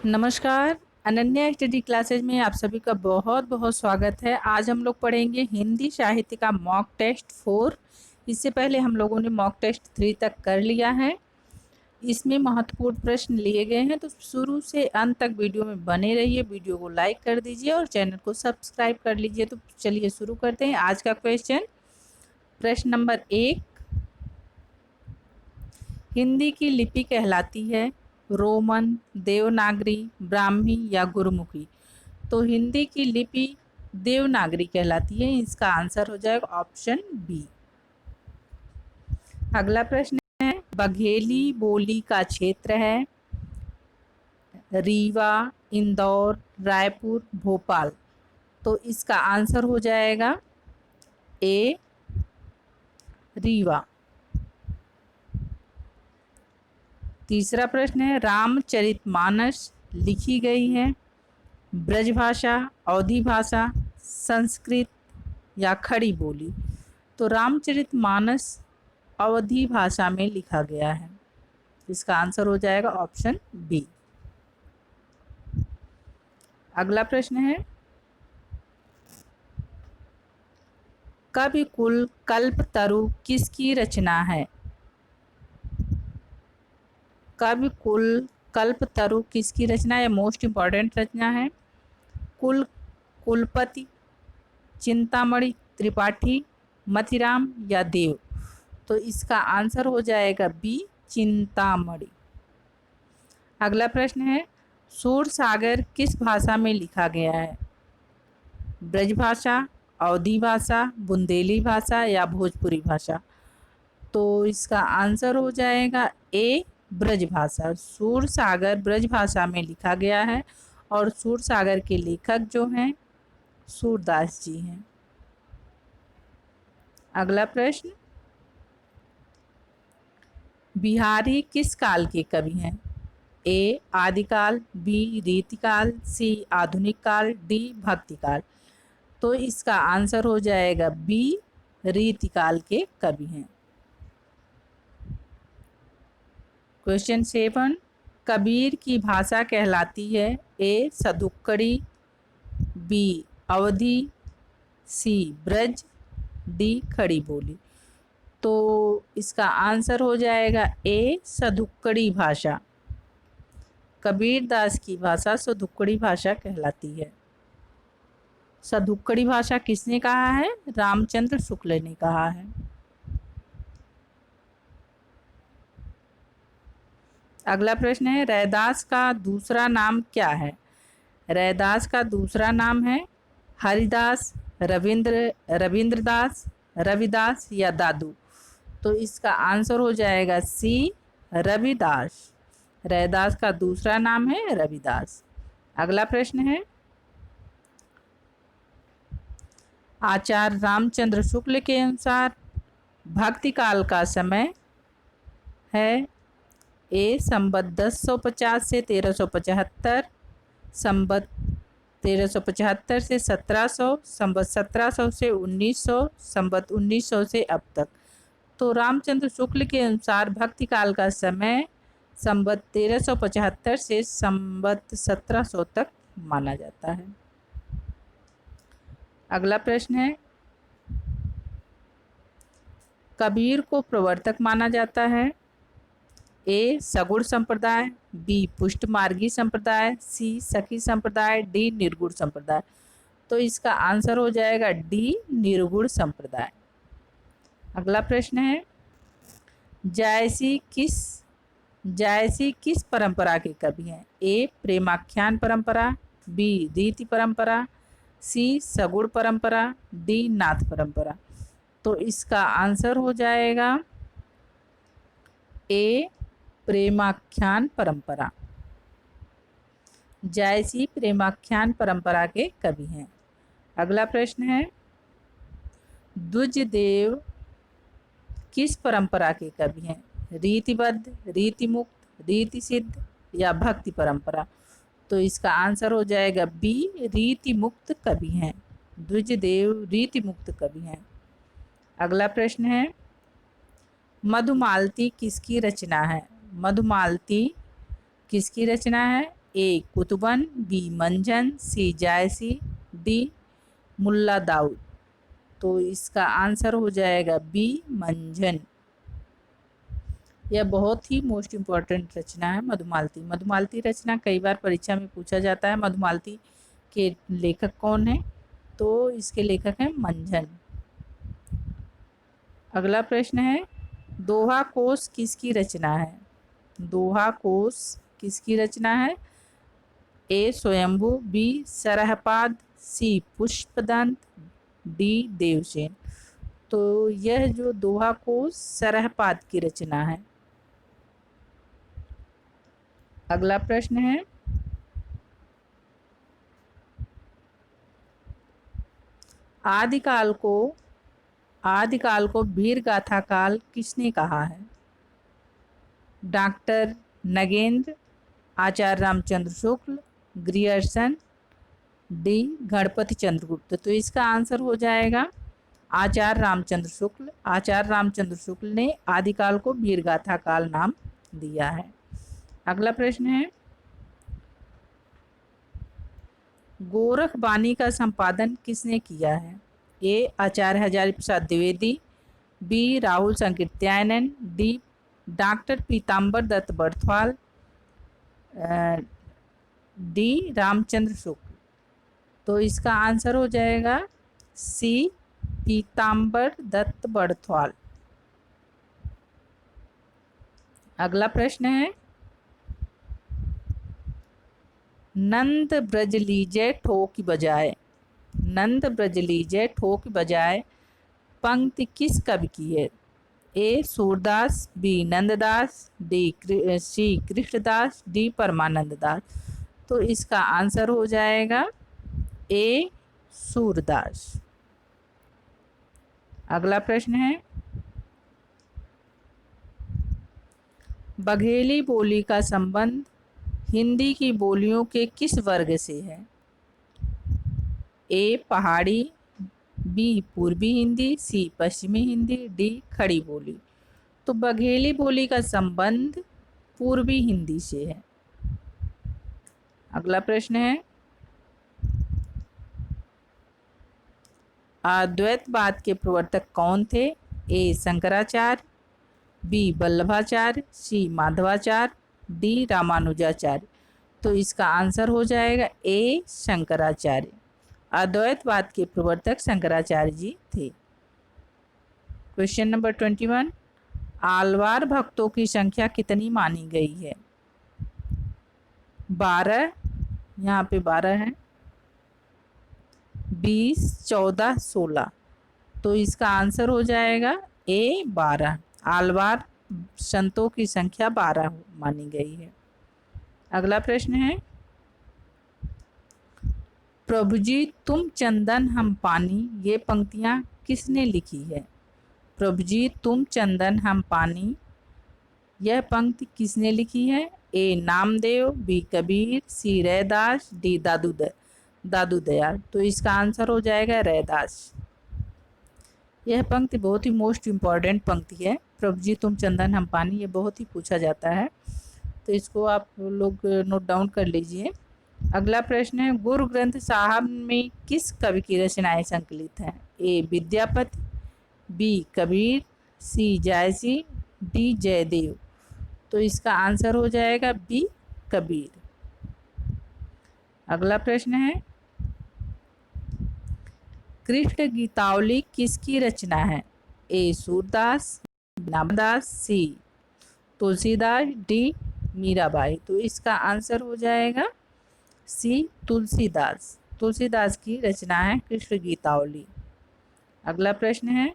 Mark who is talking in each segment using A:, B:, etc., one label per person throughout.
A: नमस्कार। Ananya study classes में आप सभी का बहुत बहुत स्वागत है। आज हम लोग पढ़ेंगे हिंदी साहित्य का मॉक टेस्ट 4। इससे पहले हम लोगों ने मॉक टेस्ट 3 तक कर लिया है। इसमें महत्वपूर्ण प्रश्न लिए गए हैं, तो शुरू से अंत तक वीडियो में बने रहिए। वीडियो को लाइक कर दीजिए और चैनल को सब्सक्राइब कर लीजिए। तो चलिए शुरू करते हैं आज का क्वेश्चन। प्रश्न नंबर 1, हिंदी की लिपि कहलाती है रोमन, देवनागरी, ब्राह्मी या गुरमुखी। तो हिंदी की लिपि देवनागरी कहलाती है। इसका आंसर हो जाएगा ऑप्शन बी। अगला प्रश्न है, बघेली बोली का क्षेत्र है रीवा, इंदौर, रायपुर, भोपाल। तो इसका आंसर हो जाएगा ए, रीवा। तीसरा प्रश्न है, रामचरितमानस लिखी गई है ब्रजभाषा, अवधी भाषा, संस्कृत या खड़ी बोली। तो रामचरितमानस अवधी भाषा में लिखा गया है। इसका आंसर हो जाएगा ऑप्शन बी। अगला प्रश्न है, कवि कुल कल्पतरु किसकी रचना है? कवि कुल कल्पतरु किसकी रचना है? मोस्ट इंपॉर्टेंट रचना है। कुल कुलपति, चिंतामणि, त्रिपाठी, मतिराम या देव। तो इसका आंसर हो जाएगा बी, चिंतामणि। अगला प्रश्न है, सूरसागर किस भाषा में लिखा गया है? ब्रजभाषा, अवधी भाषा, बुंदेली भाषा या भोजपुरी भाषा। तो इसका आंसर हो जाएगा ए, ब्रजभाषा। सूरसागर ब्रजभाषा में लिखा गया है और सूरसागर के लेखक जो हैं सूरदास जी हैं। अगला प्रश्न, बिहारी किस काल के कवि हैं? ए, आदिकाल, बी, रीतिकाल, सी, आधुनिक काल, डी, भक्तिकाल। तो इसका आंसर हो जाएगा बी, रीतिकाल के कवि हैं। क्वेश्चन 7, कबीर की भाषा कहलाती है ए, सदुक्कड़ी, बी, अवधी, सी, ब्रज, डी, खड़ी बोली। तो इसका आंसर हो जाएगा ए, सदुक्कड़ी भाषा। कबीर दास की भाषा सदुक्कड़ी भाषा कहलाती है। सदुक्कड़ी भाषा किसने कहा है? रामचंद्र शुक्ल ने कहा है। अगला प्रश्न है, रैदास का दूसरा नाम क्या है? रैदास का दूसरा नाम है हरिदास, रविंद्रदास, रविदास या दादू। तो इसका आंसर हो जाएगा सी, रविदास। रैदास का दूसरा नाम है रविदास। अगला प्रश्न है, आचार्य रामचंद्र शुक्ल के अनुसार भक्ति काल का समय है ए, संवत 1050 से 1375, संवत 1375 से 1700, संवत 1700 से 1900, संवत 1900 से अब तक। तो रामचंद्र शुक्ल के अनुसार भक्ति काल का समय संवत 1375 से संवत 1700 तक माना जाता है। अगला प्रश्न है, कबीर को प्रवर्तक माना जाता है ए, सगुण संप्रदाय, बी, पुष्टमार्गी संप्रदाय, सी, सखी संप्रदाय, डी, निर्गुण संप्रदाय। तो इसका आंसर हो जाएगा डी, निर्गुण संप्रदाय। अगला प्रश्न है, जायसी किस परंपरा के कवि हैं? ए, प्रेमाख्यान परंपरा, बी, रीति परंपरा, सी, सगुण परंपरा, डी, नाथ परंपरा। तो इसका आंसर हो जाएगा ए, प्रेमाख्यान परंपरा। जायसी प्रेमाख्यान परंपरा के कवि हैं। अगला प्रश्न है, द्विजदेव किस परंपरा के कवि हैं? रीतिबद्ध, रीतिमुक्त, रीति सिद्ध या भक्ति परंपरा। तो इसका आंसर हो जाएगा बी, रीतिमुक्त कवि हैं। द्विजदेव रीतिमुक्त कवि हैं। अगला प्रश्न है, मधुमालती किसकी रचना है? मधुमालती किसकी रचना है? ए कुतुबन, बी मंजन, सी जायसी, डी मुल्ला दाऊद। तो इसका आंसर हो जाएगा बी मंजन। यह बहुत ही मोस्ट इम्पॉर्टेंट रचना है मधुमालती। मधुमालती रचना कई बार परीक्षा में पूछा जाता है। मधुमालती के लेखक कौन है? तो इसके लेखक हैं मंजन। अगला प्रश्न है, दोहा कोश किसकी रचना है? दोहा कोश किसकी रचना है? ए स्वयंभू, बी सरहपाद, सी पुष्पदंत, डी देवसेन। तो यह जो दोहा कोश सरहपाद की रचना है। अगला प्रश्न है, आदिकाल को वीर गाथा काल किसने कहा है? डॉक्टर नगेंद्र, आचार्य रामचंद्र शुक्ल, ग्रियर्सन, डी गणपति चंद्रगुप्त। तो इसका आंसर हो जाएगा आचार्य रामचंद्र शुक्ल। आचार्य रामचंद्र शुक्ल ने आदिकाल को वीर गाथा काल नाम दिया है। अगला प्रश्न है, गोरख बानी का संपादन किसने किया है? A Acharya Hazari Prasad Dwivedi, B Rahul Sankrityayan, D doctor Pitambar Dutt Barthwal, D Ramchandra Shukla. तो इसका आंसर हो जाएगा सी पीताम्बर दत्त बर्थवाल। अगला प्रश्न है, नंद ब्रज लीजय ठोक बजाए, नंद ब्रज लीजय ठोक बजाए पंक्ति किस कवि की है? A Surdas, B Nanddas, D C Krishnadas, D Parmanand Das. तो इसका आंसर हो जाएगा ए सूरदास। अगला प्रश्न है, बघेली बोली का संबंध हिंदी की बोलियों के किस वर्ग से है? ए पहाड़ी, बी पूर्वी हिंदी, सी पश्चिमी हिंदी, डी खड़ी बोली। तो बघेली बोली का संबंध पूर्वी हिंदी से है। अगला प्रश्न है, अद्वैतवाद के प्रवर्तक कौन थे? ए शंकराचार्य, बी वल्लभाचार्य, सी माधवाचार्य, डी रामानुजाचार्य। तो इसका आंसर हो जाएगा ए शंकराचार्य। अद्वैतवाद के प्रवर्तक शंकराचार्य जी थे। क्वेश्चन नंबर 21, आलवार भक्तों की संख्या कितनी मानी गई है? 12, यहाँ पे 12 है, 20, 14, 16। तो इसका आंसर हो जाएगा ए 12। आलवार संतों की संख्या 12 मानी गई है। अगला प्रश्न है, प्रभु जी तुम चंदन हम पानी, ये पंक्तियां किसने लिखी है? प्रभु जी तुम चंदन हम पानी, यह पंक्ति किसने लिखी है? ए नामदेव, बी कबीर, सी रैदास, डी दादू दयाल। तो इसका आंसर हो जाएगा रैदास। यह पंक्ति बहुत ही मोस्ट इम्पॉर्टेंट पंक्ति है। प्रभु जी तुम चंदन हम पानी, ये बहुत ही पूछा जाता है, तो इसको आप लोग नोट डाउन कर लीजिए। अगला प्रश्न है, गुरु ग्रंथ साहब में किस कवि की रचनाएं संकलित हैं? ए विद्यापति, बी कबीर, सी जायसी, डी जयदेव। तो इसका आंसर हो जाएगा बी कबीर। अगला प्रश्न है, कृष्ण गीतावली किसकी रचना है? A Surdas, Namdas, C Tulsidas, D Mirabai. तो इसका आंसर हो जाएगा सी तुलसीदास। तुलसीदास की रचना है कृष्ण गीतावली। अगला प्रश्न है,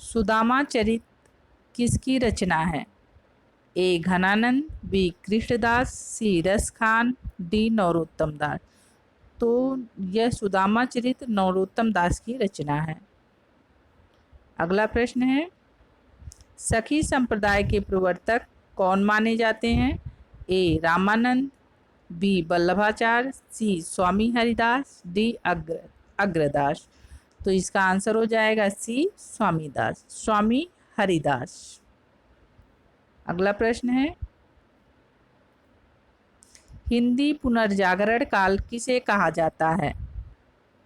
A: सुदामा चरित किसकी रचना है? ए घनानंद, बी कृष्णदास, सी रसखान, डी नरोत्तम दास। तो यह सुदामा चरित नरोत्तम दास की रचना है। अगला प्रश्न है, सखी संप्रदाय के प्रवर्तक कौन माने जाते हैं? ए रामानंद, बी वल्लभाचार्य, सी स्वामी हरिदास, डी अग्रदास। तो इसका आंसर हो जाएगा सी स्वामी हरिदास। अगला प्रश्न है, हिंदी पुनर्जागरण काल किसे कहा जाता है?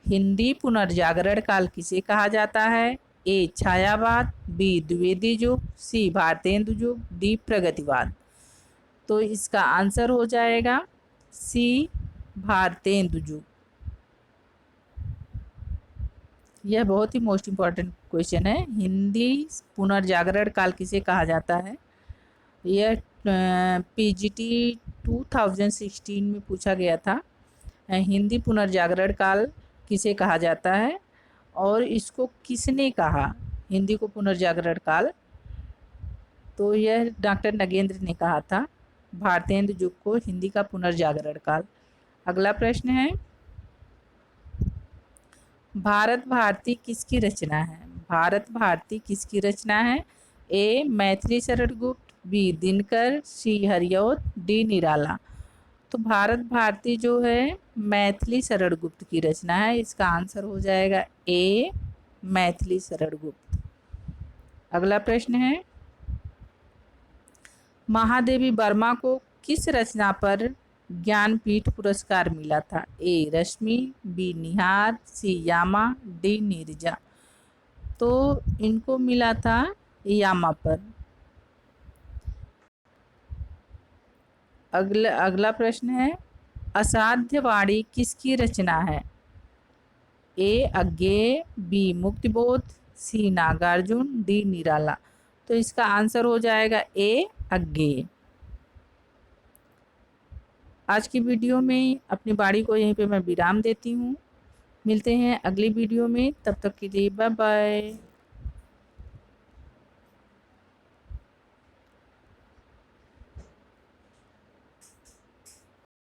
A: हिंदी पुनर्जागरण काल किसे कहा जाता है? ए छायावाद, बी द्विवेदी युग, सी भारतेंदु युग, डी प्रगतिवाद। तो इसका आंसर हो जाएगा सी भारतेंदु युग। यह बहुत ही मोस्ट इम्पॉर्टेंट क्वेश्चन है। हिंदी पुनर्जागरण काल किसे कहा जाता है? यह पीजीटी 2016 में पूछा गया था। हिंदी पुनर्जागरण काल किसे कहा जाता है और इसको किसने कहा हिंदी को पुनर्जागरण काल? तो यह डॉक्टर नगेंद्र ने कहा था भारतेंदु युग को हिंदी का पुनर्जागरण काल। अगला प्रश्न है, भारत भारती किसकी रचना है? भारत भारती किसकी रचना है? ए मैथिली शरण गुप्त, बी दिनकर, सी हरिऔध, डी निराला। तो भारत भारती जो है मैथिली शरण गुप्त की रचना है। इसका आंसर हो जाएगा ए मैथिली शरण गुप्त। अगला प्रश्न है, महादेवी वर्मा को किस रचना पर ज्ञानपीठ पुरस्कार मिला था? ए रश्मि, बी निहार, सी यामा, डी नीरजा। तो इनको मिला था यामा पर। अगला प्रश्न है, असाध्य वाणी किसकी रचना है? ए अज्ञेय, बी मुक्तिबोध, सी नागार्जुन, डी निराला। तो इसका आंसर हो जाएगा ए अज्ञेय। आज की वीडियो में अपनी वाणी को यहीं पे मैं विराम देती हूँ। मिलते हैं अगली वीडियो में, तब तक के लिए बाय बाय।